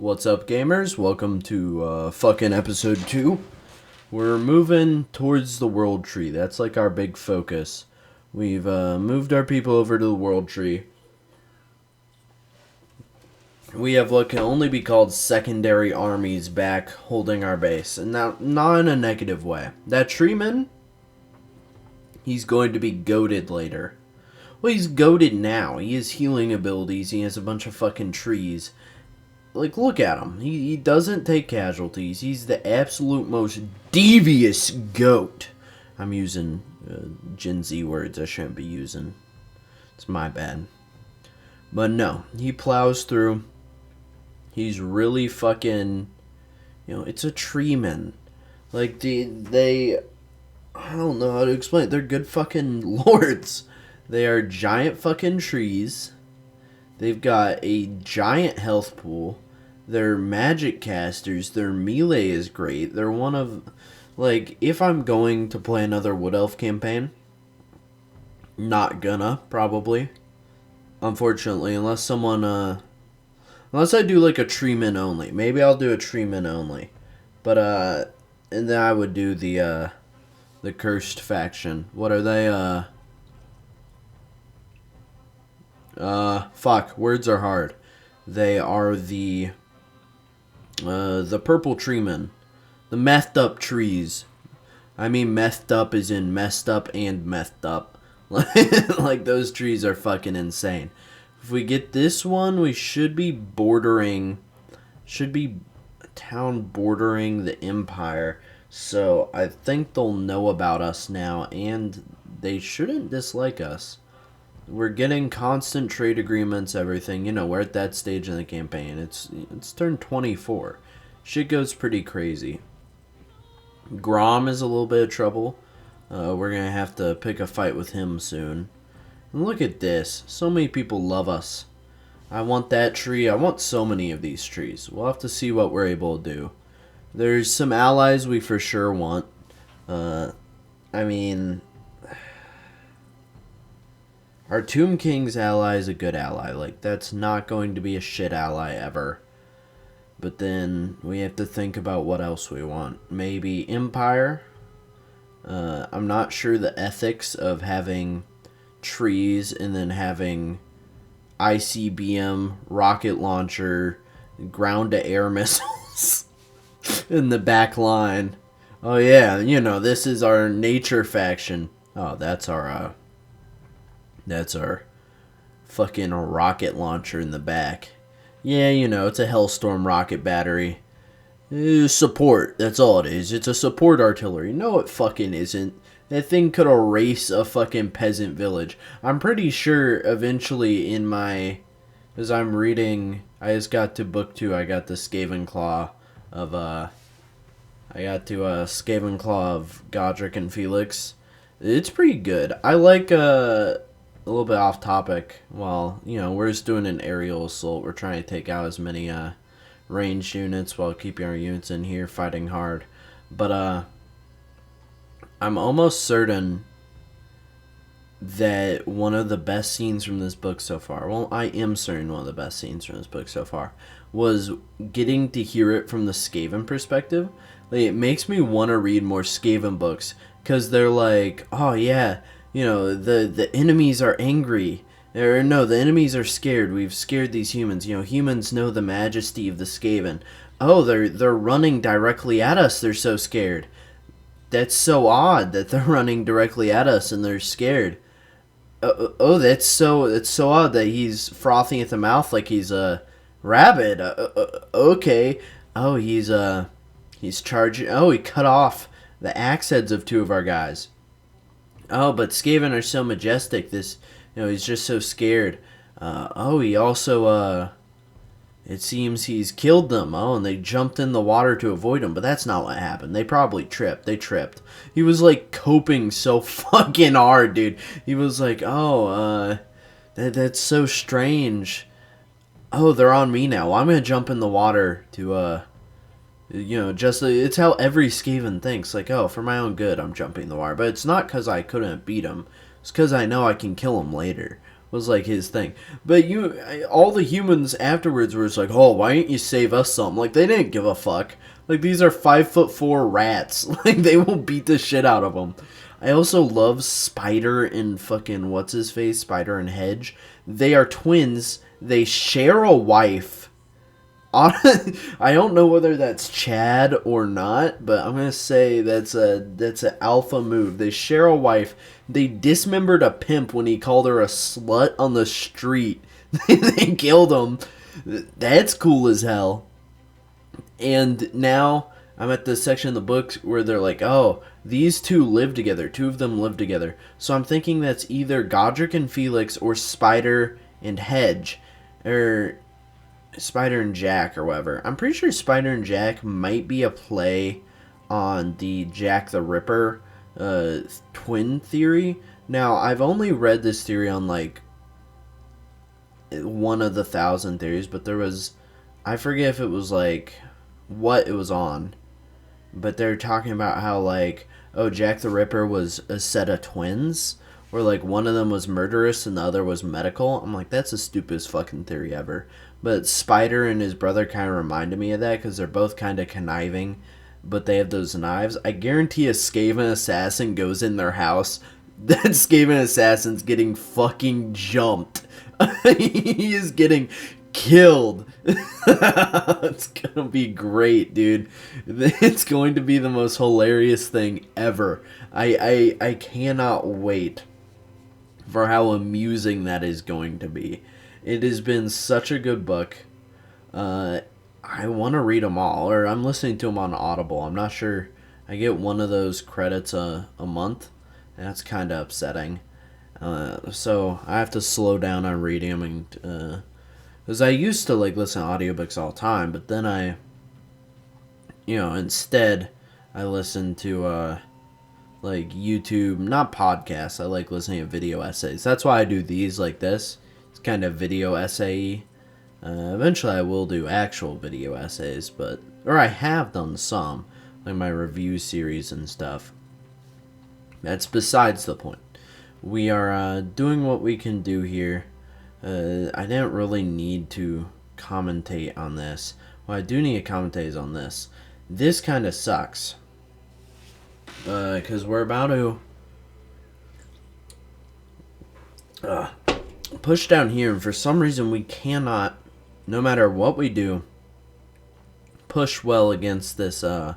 What's up, gamers? Welcome to fucking episode 2. We're moving towards the world tree. That's like our big focus. We've moved our people over to the world tree. We have what can only be called secondary armies back holding our base. And now, not in a negative way. That treeman, he's going to be goated later. Well, he's goated now. He has healing abilities. He has a bunch of fucking trees. Like, look at him. He doesn't take casualties. He's the absolute most devious goat. I'm using Gen Z words I shouldn't be using. It's my bad. But no, he plows through. He's really fucking, it's a treeman. Like, they I don't know how to explain it. They're good fucking lords. They are giant fucking trees. They've got a giant health pool. They're magic casters. Their melee is great. They're one of, like, if I'm going to play another Wood Elf campaign, not gonna, probably. Unfortunately, unless I do like a treeman only. Maybe I'll do a treeman only. But, and then I would do the cursed faction. What are they, fuck, words are hard. They are the purple treemen. The methed up trees. I mean methed up as in messed up and methed up. Like, those trees are fucking insane. If we get this one, we should be a town bordering the Empire. So I think they'll know about us now, and they shouldn't dislike us. We're getting constant trade agreements, everything. We're at that stage in the campaign. It's turned 24. Shit goes pretty crazy. Grom is a little bit of trouble. We're going to have to pick a fight with him soon. And look at this. So many people love us. I want that tree. I want so many of these trees. We'll have to see what we're able to do. There's some allies we for sure want. I mean, our Tomb King's ally is a good ally. Like, that's not going to be a shit ally ever. But then we have to think about what else we want. Maybe Empire. I'm not sure the ethics of having trees and then having ICBM, rocket launcher, ground-to-air missiles in the back line. Oh yeah, this is our nature faction. Oh, that's our fucking rocket launcher in the back. Yeah, it's a Hellstorm rocket battery. Support, that's all it is. It's a support artillery. No, it fucking isn't. That thing could erase a fucking peasant village. I'm pretty sure eventually as I'm reading, I just got to book 2, I got the Skaven Claw of, Godric and Felix. It's pretty good. I like, a little bit off topic. Well, we're just doing an aerial assault. We're trying to take out as many ranged units while keeping our units in here fighting hard. But I'm almost certain that one of the best scenes from this book so far, well, I am certain one of the best scenes from this book so far, was getting to hear it from the Skaven perspective. Like, it makes me want to read more Skaven books, because they're like, oh yeah, the enemies are angry. Or no, the enemies are scared. We've scared these humans. Humans know the majesty of the Skaven. Oh, they're running directly at us. They're so scared. That's so odd that they're running directly at us and they're scared. That's so odd that he's frothing at the mouth like he's a rabbit. Okay. Oh, he's charging. Oh, he cut off the axe heads of 2 of our guys. Oh, but Skaven are so majestic. He's just so scared. He also, it seems he's killed them. Oh, and they jumped in the water to avoid him. But that's not what happened. They probably tripped. They tripped. He was, like, coping so fucking hard, dude. He was like, that's so strange. Oh, they're on me now. Well, I'm going to jump in the water to, it's how every Skaven thinks. Like, oh, for my own good, I'm jumping in the water. But it's not because I couldn't beat him. It's because I know I can kill him later. was like his thing. But all the humans afterwards were just like, oh, why didn't you save us some? Like, they didn't give a fuck. Like, these are 5'4" rats. Like, they will beat the shit out of them. I also love Spider and fucking what's his face, Spider and Hedge. They are twins. They share a wife. I don't know whether that's Chad or not, but I'm gonna say that's an alpha move. They share a wife. They dismembered a pimp when he called her a slut on the street. They killed him. That's cool as hell. And now I'm at the section of the book where they're like, oh, these two live together. Two of them live together. So I'm thinking that's either Godric and Felix or Spider and Hedge. Or Spider and Jack or whatever. I'm pretty sure Spider and Jack might be a play on the Jack the Ripper twin theory. Now, I've only read this theory on like one of the 1,000 theories, but there was, I forget if it was like what it was on, but they're talking about how like, oh, Jack the Ripper was a set of twins, where like one of them was murderous and the other was medical. I'm like, that's the stupidest fucking theory ever. But Spider and his brother kind of reminded me of that because they're both kind of conniving, but they have those knives. I guarantee a Skaven assassin goes in their house, that Skaven assassin's getting fucking jumped. He is getting killed. It's gonna be great, dude. It's going to be the most hilarious thing ever. I cannot wait for how amusing that is going to be. It has been such a good book. I want to read them all, or I'm listening to them on Audible. I'm not sure. I get one of those credits a month, and that's kind of upsetting. So I have to slow down on reading them, and because I used to like listen to audiobooks all the time, but then instead I listen to like YouTube, not podcasts. I like listening to video essays. That's why I do these like this. It's kind of video essay. Eventually I will do actual video essays, or I have done some, like my review series and stuff. That's besides the point. We are doing what we can do here. I didn't really need to commentate on this. What I do need to commentate is on this. This kind of sucks. Because we're about to push down here, and for some reason we cannot, no matter what we do, push well against this, the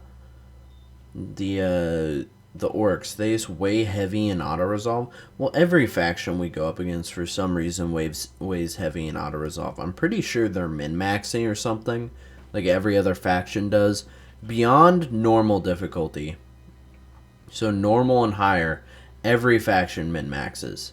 orcs. They just weigh heavy in auto-resolve. Well, every faction we go up against for some reason weighs heavy in auto-resolve. I'm pretty sure they're min-maxing or something, like every other faction does, beyond normal difficulty. So normal and higher, every faction min-maxes.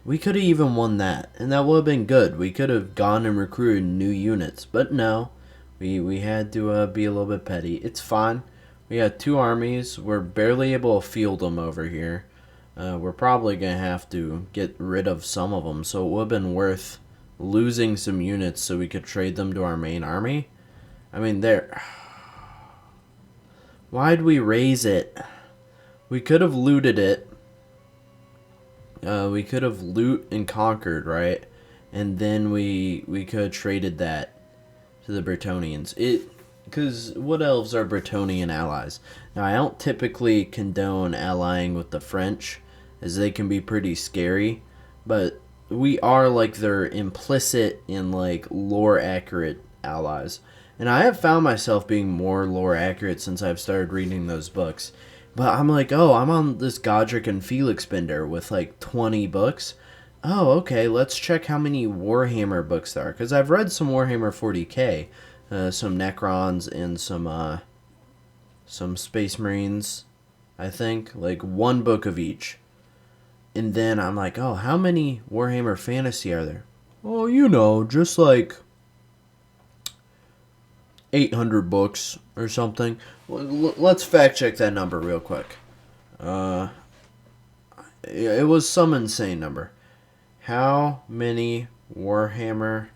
We could have even won that, and that would have been good. We could have gone and recruited new units, but no. We had to be a little bit petty. It's fine. We got 2 armies. We're barely able to field them over here. We're probably going to have to get rid of some of them, so it would have been worth losing some units so we could trade them to our main army. I mean, why'd we raise it? We could have looted it. We could have loot and conquered, right? And then we could have traded that to the Bretonnians. Because what elves are Bretonnian allies? Now, I don't typically condone allying with the French, as they can be pretty scary. But we are like their implicit and like lore accurate allies. And I have found myself being more lore accurate since I've started reading those books. But I'm like, oh, I'm on this Godric and Felix bender with like 20 books. Oh, okay, let's check how many Warhammer books there are. Because I've read some Warhammer 40k, some Necrons, and some Space Marines, I think. Like 1 book of each. And then I'm like, oh, how many Warhammer Fantasy are there? Oh, just like 800 books or something. Let's fact check that number real quick. It was some insane number. How many Warhammer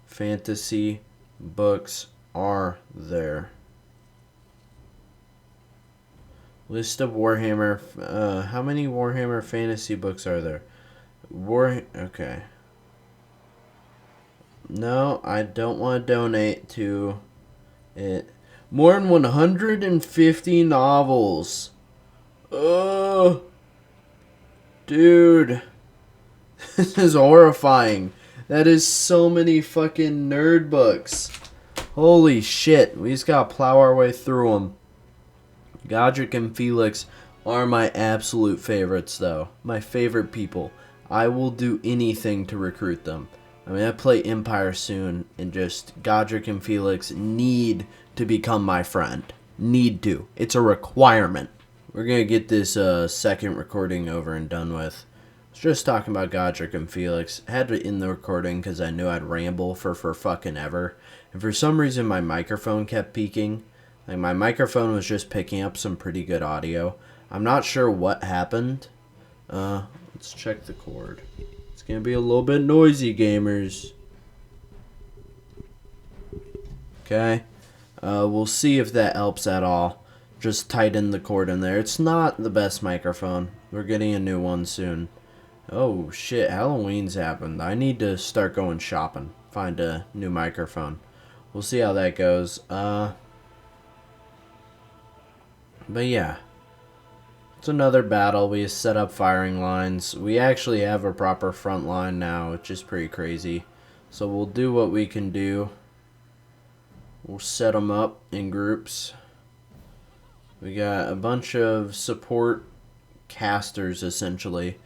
Fantasy books are there? List of Warhammer. How many Warhammer Fantasy books are there? Okay. No, I don't want to donate to it. More than 150 novels. Oh, dude. This is horrifying. That is so many fucking nerd books. Holy shit. We just gotta plow our way through them. Godric and Felix are my absolute favorites, though. My favorite people. I will do anything to recruit them. I mean, I play Empire soon, and just Godric and Felix need to become my friend. Need to. It's a requirement. We're gonna get this second recording over and done with. I was just talking about Godric and Felix. I had to end the recording because I knew I'd ramble for fucking ever. And for some reason, my microphone kept peaking. Like, my microphone was just picking up some pretty good audio. I'm not sure what happened. Let's check the cord. It's gonna be a little bit noisy, gamers. Okay. We'll see if that helps at all. Just tighten the cord in there. It's not the best microphone. We're getting a new one soon. Oh, shit. Halloween's happened. I need to start going shopping. Find a new microphone. We'll see how that goes. But yeah. It's another battle. We set up firing lines. We actually have a proper front line now, which is pretty crazy. So we'll do what we can do. We'll set them up in groups. We got a bunch of support casters, essentially.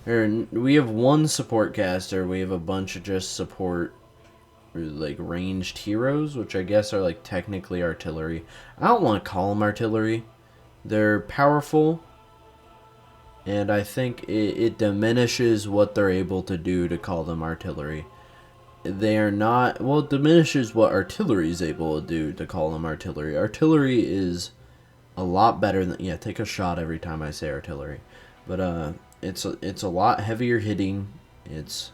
We have one support caster. We have a bunch of just support, like, ranged heroes, which I guess are, like, technically artillery. I don't want to call them artillery. They're powerful, and I think it diminishes what they're able to do to call them artillery. They are not... Well, it diminishes what artillery is able to do to call them artillery. Artillery is a lot better than... Yeah, take a shot every time I say artillery. But, it's a lot heavier hitting. It's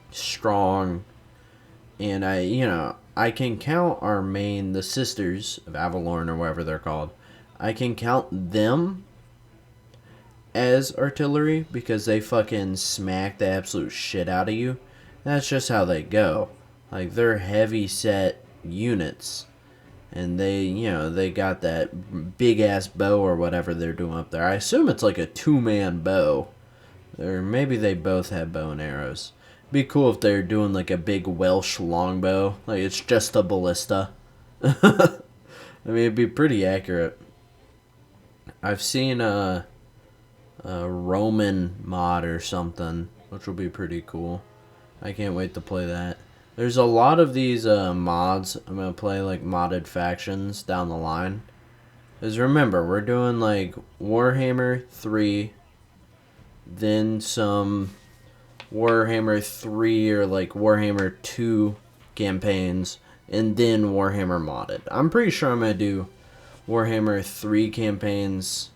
strong. And I can count our main... The Sisters of Avalorn, or whatever they're called. I can count them as artillery because they fucking smack the absolute shit out of you. That's just how they go. Like, they're heavy set units. And they got that big ass bow or whatever they're doing up there. I assume it's like a 2-man bow. Or maybe they both have bow and arrows. It'd be cool if they're doing like a big Welsh longbow. Like, it's just a ballista. I mean, it'd be pretty accurate. I've seen a Roman mod or something, which will be pretty cool. I can't wait to play that. There's a lot of these mods. I'm going to play like modded factions down the line. Because remember, we're doing like Warhammer 3, then some Warhammer 3 or like Warhammer 2 campaigns, and then Warhammer modded. I'm pretty sure I'm going to do Warhammer 3 campaigns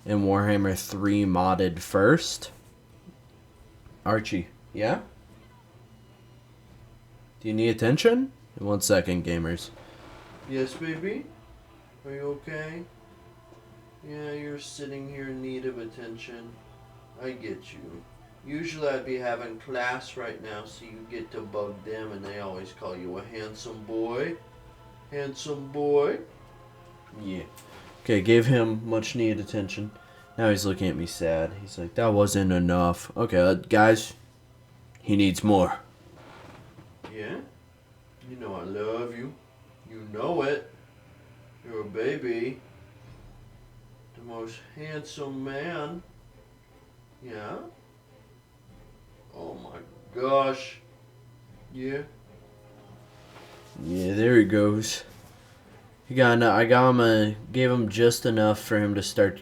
and Warhammer 3 modded first. Archie, yeah? Do you need attention? In 1 second, gamers. Yes, baby? Are you okay? Yeah, you're sitting here in need of attention. I get you. Usually I'd be having class right now, so you get to bug them, and they always call you a handsome boy. Handsome boy? Yeah. Okay, gave him much needed attention. Now he's looking at me sad. He's like, that wasn't enough. Okay, guys, he needs more. Yeah? You know I love you. You know it. You're a baby. The most handsome man. Yeah? Oh my gosh. Yeah? Yeah, there he goes. Gave him just enough for him to start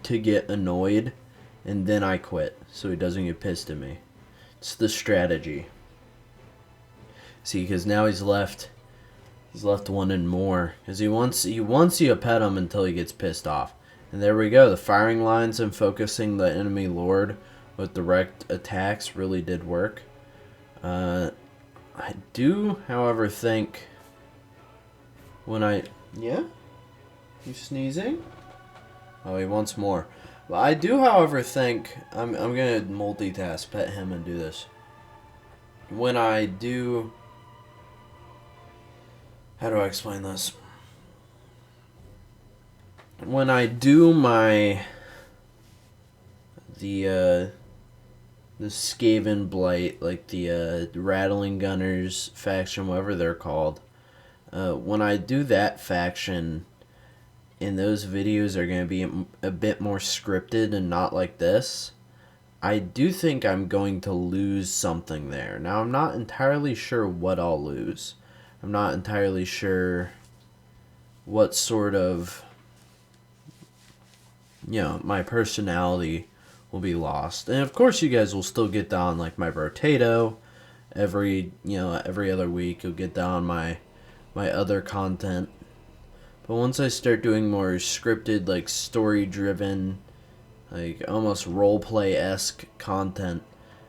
to get annoyed, and then I quit, so he doesn't get pissed at me. It's the strategy. See, because now he's left wanting more, because he wants you to pet him until he gets pissed off. And there we go. The firing lines and focusing the enemy lord with direct attacks really did work. I do, however, think when yeah? You sneezing? Oh, he wants more. Well, I do, however, think I'm gonna multitask, pet him, and do this. When I do, how do I explain this? When I do the Skaven Blight, like the Rattling Gunners faction, whatever they're called, when I do that faction, and those videos are going to be a bit more scripted and not like this, I do think I'm going to lose something there. Now, I'm not entirely sure what I'll lose. I'm not entirely sure what sort of, my personality will be lost. And of course you guys will still get down like my Rotato every other week. You'll get down my other content. But once I start doing more scripted, like story driven, like almost role-play-esque content,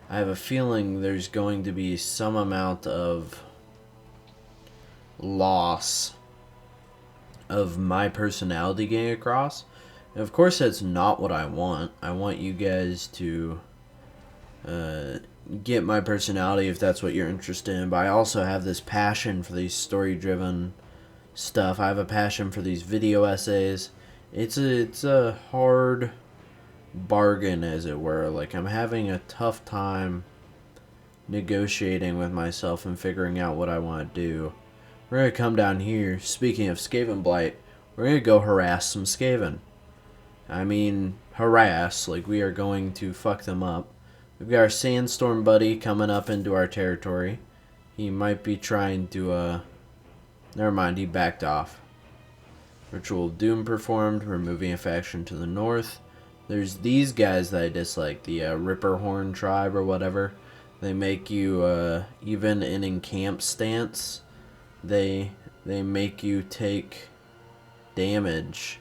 I have a feeling there's going to be some amount of loss of my personality getting across. And of course that's not what I want. I want you guys to get my personality if that's what you're interested in, but I also have this passion for these story-driven stuff. I have a passion for these video essays. It's a hard bargain, as it were. Like, I'm having a tough time negotiating with myself and figuring out what I want to do. We're going to come down here. Speaking of Skaven Blight, we're going to go harass some Skaven. I mean, harass. Like, we are going to fuck them up. We've got our Sandstorm buddy coming up into our territory. He might be trying to, never mind, he backed off. Ritual of Doom performed, removing a faction to the north. There's these guys that I dislike, the Ripperhorn tribe or whatever. They make you, even in camp stance, they make you take damage.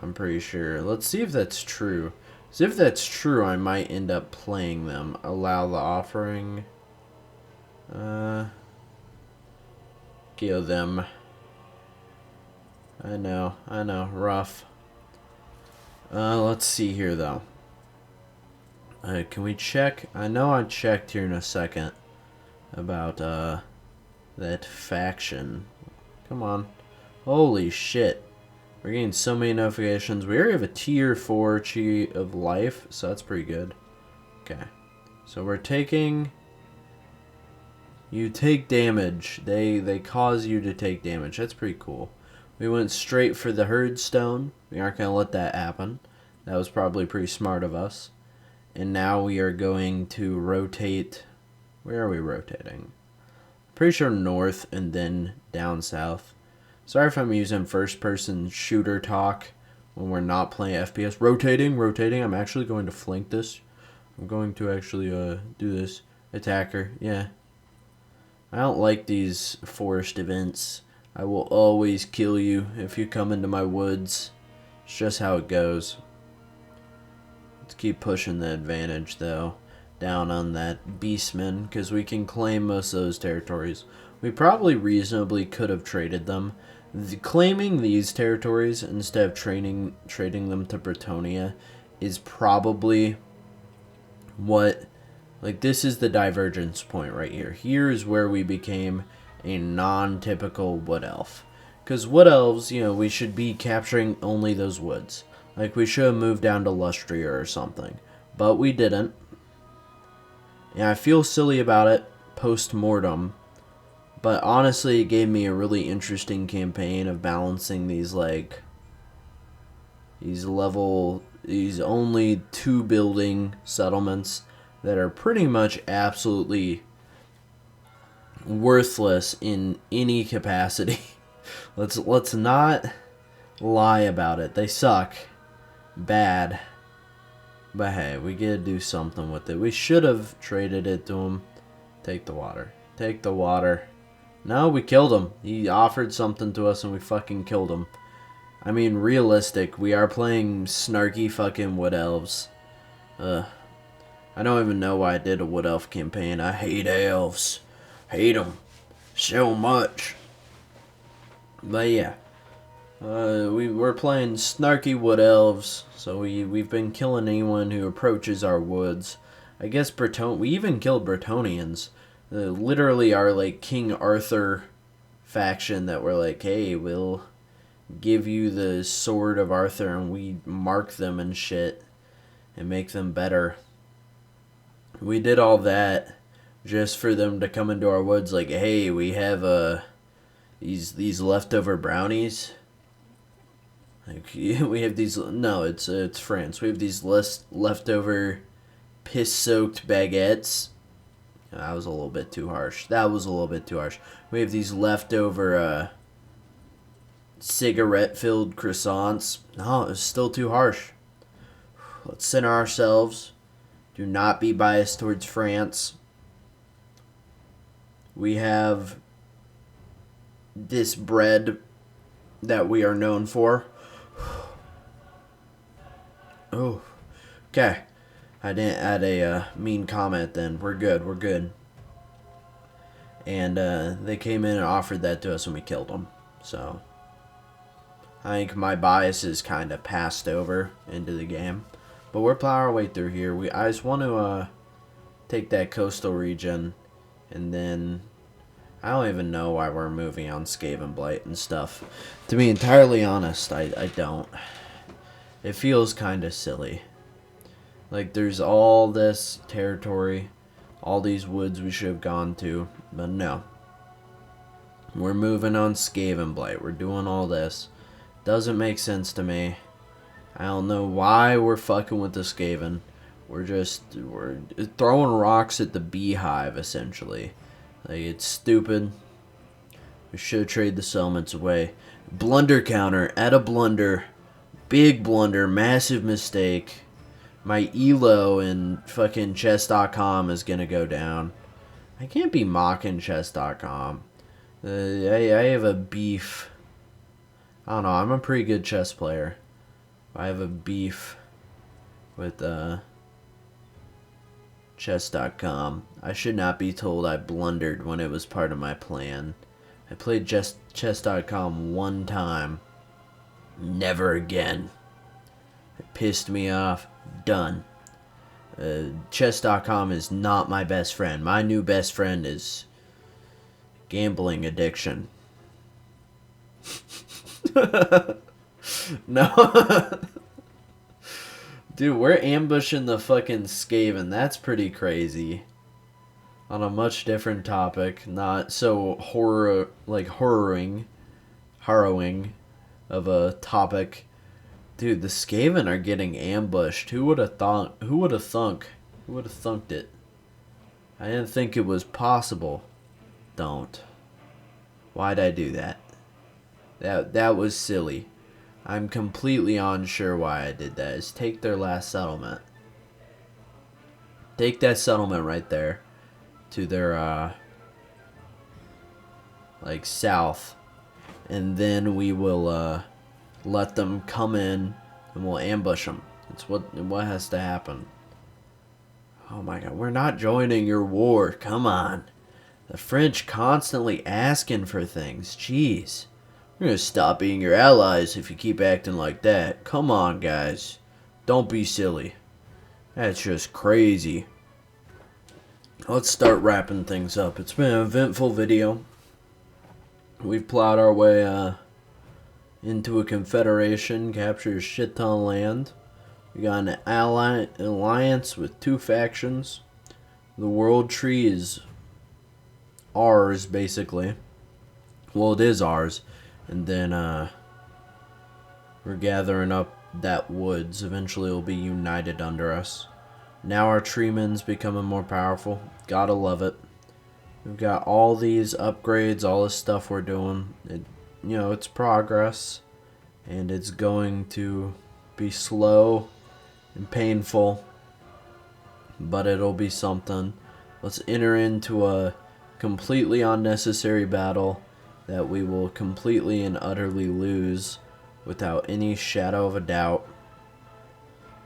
I'm pretty sure. Let's see if that's true. So if that's true, I might end up playing them. Allow the offering. Kill them. I know, rough. Let's see here, though. Can we check? I know I checked here in a second about, that faction. Come on. Holy shit. We're getting so many notifications. We already have a tier 4 Chi of Life, so that's pretty good. Okay. So we're taking... You take damage. They cause you to take damage. That's pretty cool. We went straight for the Herd Stone. We aren't going to let that happen. That was probably pretty smart of us. And now we are going to rotate... Where are we rotating? Pretty sure north and then down south. Sorry if I'm using first-person shooter talk when we're not playing FPS. Rotating. I'm actually going to flank this. I'm going to actually do this. Attacker, yeah. I don't like these forest events. I will always kill you if you come into my woods. It's just how it goes. Let's keep pushing the advantage, though, down on that Beastman, because we can claim most of those territories. We probably reasonably could have traded them. Claiming these territories instead of trading them to Bretonia is probably what... Like, this is the divergence point right here. Here is where we became a non-typical Wood Elf. Because Wood Elves, we should be capturing only those woods. Like, we should have moved down to Lustria or something. But we didn't. And I feel silly about it post-mortem. But honestly, it gave me a really interesting campaign of balancing these, like... These only 2 building settlements that are pretty much absolutely worthless in any capacity. Let's not lie about it. They suck. Bad. But hey, we gotta do something with it. We should have traded it to him. Take the water. Take the water. No, we killed him. He offered something to us and we fucking killed him. I mean, realistic. We are playing snarky fucking Wood Elves. I don't even know why I did a Wood Elf campaign. I hate elves. Hate them so much. But yeah. We're playing Snarky Wood Elves, so we've been killing anyone who approaches our woods. I guess we even killed Bretonians. Literally our, like, King Arthur faction that were like, hey, we'll give you the sword of Arthur, and we mark them and shit and make them better. We did all that just for them to come into our woods like, hey, we have these leftover brownies. Like, we have these. No, it's France. We have these leftover piss-soaked baguettes. That was a little bit too harsh. We have these leftover cigarette-filled croissants. No, it's still too harsh. Let's center ourselves. Do not be biased towards France. We have this bread that we are known for. Oh, okay. I didn't add a mean comment then. We're good. And they came in and offered that to us and we killed them. So I think my biases kind of passed over into the game. But we're plowing our way through here. I just want to take that coastal region, and then I don't even know why we're moving on Skaven Blight and stuff. To be entirely honest, I don't. It feels kind of silly. Like, there's all this territory, all these woods we should have gone to, but no. We're moving on Skaven Blight. We're doing all this. Doesn't make sense to me. I don't know why we're fucking with the Skaven. We're throwing rocks at the beehive, essentially. Like, it's stupid. We should trade the settlements away. Blunder counter. Add a blunder. Big blunder. Massive mistake. My elo in fucking chess.com is gonna go down. I can't be mocking chess.com. I have a beef. I don't know. I'm a pretty good chess player. I have a beef with chess.com. I should not be told I blundered when it was part of my plan. I played chess.com one time. Never again. It pissed me off. Done. Chess.com is not my best friend. My new best friend is gambling addiction. No. Dude, we're ambushing the fucking Skaven. That's pretty crazy. On a much different topic. Not so harrowing of a topic. Dude, the Skaven are getting ambushed. Who would have thought? Who would have thunked it? I didn't think it was possible. Don't. Why'd I do that? That was silly. I'm completely unsure why I did that. Is take their last settlement. Take that settlement right there to their like south, and then we will let them come in and we'll ambush them. It's what has to happen. Oh my god, we're not joining your war. Come on. The French constantly asking for things. Jeez. We're gonna stop being your allies if you keep acting like that. Come on, guys. Don't be silly. That's just crazy. Let's start wrapping things up. It's been an eventful video. We've plowed our way into a confederation, captured a shit ton of land. We got an alliance with two factions. The world tree is ours, basically. Well, it is ours. And then we're gathering up that woods. Eventually it'll be united under us. Now our treeman's becoming more powerful. Gotta love it. We've got all these upgrades, all this stuff we're doing. It's progress. And it's going to be slow and painful. But it'll be something. Let's enter into a completely unnecessary battle that we will completely and utterly lose without any shadow of a doubt.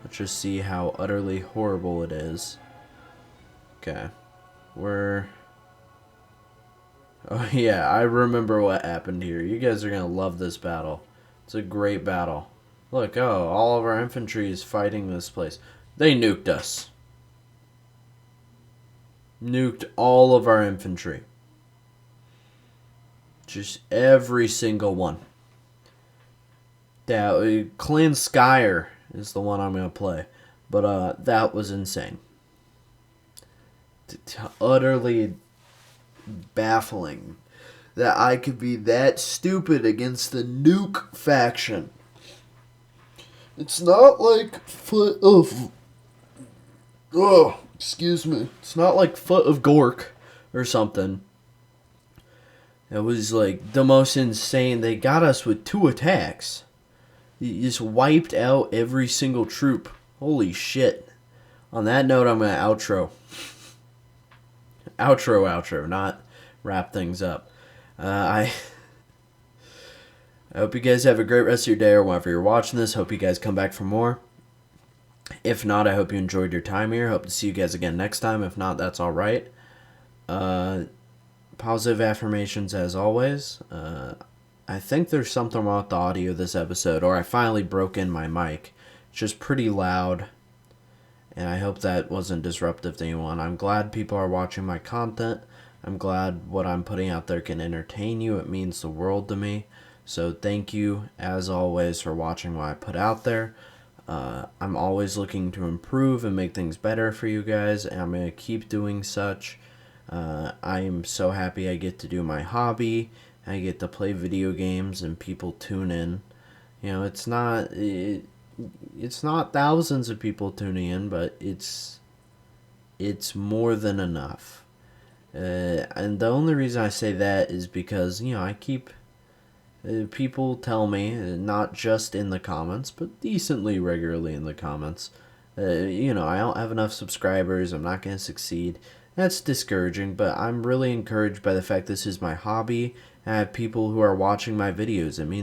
Let's just see how utterly horrible it is. Okay. Oh yeah, I remember what happened here. You guys are gonna love this battle. It's a great battle. Look, oh, all of our infantry is fighting this place. They nuked us. Nuked all of our infantry. Just every single one. Yeah, Clan Skyer is the one I'm going to play. But that was insane. Utterly baffling that I could be that stupid against the nuke faction. It's not like Foot of... Oh, excuse me. It's not like Foot of Gork or something. It was like the most insane. They got us with 2 attacks. You just wiped out every single troop. Holy shit. On that note, I'm going to outro. Outro, not wrap things up. I hope you guys have a great rest of your day or whenever you're watching this. Hope you guys come back for more. If not, I hope you enjoyed your time here. Hope to see you guys again next time. If not, that's alright. Positive affirmations as always. I think there's something wrong with the audio of this episode, or I finally broke in my mic. It's just pretty loud, and I hope that wasn't disruptive to anyone. I'm glad people are watching my content. I'm glad what I'm putting out there can entertain you. It means the world to me. So thank you, as always, for watching what I put out there. I'm always looking to improve and make things better for you guys, and I'm going to keep doing such. I am so happy I get to do my hobby. I get to play video games and people tune in. You know, it's not thousands of people tuning in, but it's more than enough. And the only reason I say that is because, you know, I keep... people tell me, not just in the comments, but decently regularly in the comments, you know, I don't have enough subscribers, I'm not going to succeed. That's discouraging, but I'm really encouraged by the fact this is my hobby, and I have people who are watching my videos. It means